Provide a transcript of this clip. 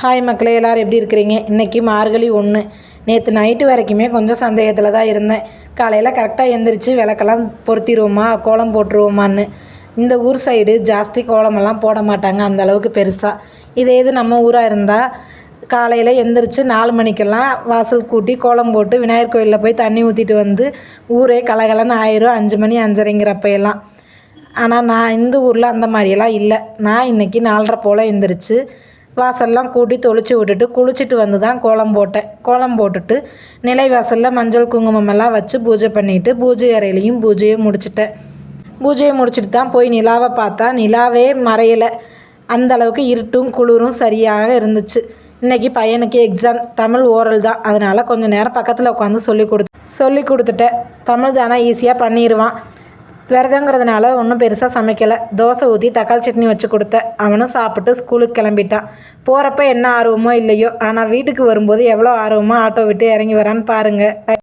Hi மக்களே, எல்லோரும் எப்படி இருக்கிறீங்க? இன்றைக்கி மார்கழி 1. நேற்று நைட்டு வரைக்குமே கொஞ்சம் சந்தேகத்தில் தான் இருந்தேன். காலையில் கரெக்டாக எழுந்திரிச்சு விளக்கெல்லாம் பொருத்திடுவோமா, கோலம் போட்டுருவோமான்னு. இந்த ஊர் சைடு ஜாஸ்தி கோலமெல்லாம் போட மாட்டாங்க அந்தளவுக்கு பெருசாக. இதே இது நம்ம ஊராக இருந்தால் காலையில் எழுந்திரிச்சு 4 மணிக்கெல்லாம் வாசல் கூட்டி கோலம் போட்டு விநாயகர் கோயிலில் போய் தண்ணி ஊற்றிட்டு வந்து ஊரே கலகலன்னு ஆயிரும் 5 மணி 5:30ங்கிறப்பையெல்லாம். ஆனால் நான் இந்த ஊரில் அந்த மாதிரியெல்லாம் இல்லை. நான் இன்றைக்கி 4:30 போல் எழுந்திரிச்சு வாசல்லாம் கூட்டி தொளிச்சு விட்டுட்டு குளிச்சுட்டு வந்து தான் கோலம் போட்டேன். கோலம் போட்டுட்டு நிலை வாசலில் மஞ்சள் குங்குமம் எல்லாம் வச்சு பூஜை பண்ணிவிட்டு பூஜை அறையிலையும் பூஜையை முடிச்சிட்டேன். பூஜையை முடிச்சுட்டு தான் போய் நிலாவை பார்த்தா நிலாவே மறையலை. அந்தளவுக்கு இருட்டும் குளிரும் சரியாக இருந்துச்சு. இன்றைக்கி பையனுக்கு எக்ஸாம், தமிழ் ஓரல் தான். அதனால் கொஞ்சம் நேரம் பக்கத்தில் உட்காந்து சொல்லி கொடுத்துட்டேன். தமிழ் தானே ஈஸியாக பண்ணிடுவான். விரதங்கிறதுனால ஒன்றும் பெருசாக சமைக்கலை. தோசை ஊற்றி தக்காளி சட்னி வச்சு கொடுத்தேன். அவனும் சாப்பிட்டு ஸ்கூலுக்கு கிளம்பிட்டான். போகிறப்ப என்ன ஆர்வமோ இல்லையோ, ஆனால் வீட்டுக்கு வரும்போது எவ்வளோ ஆர்வமாக ஆட்டோ விட்டு இறங்கி வரான்னு பாருங்கள்.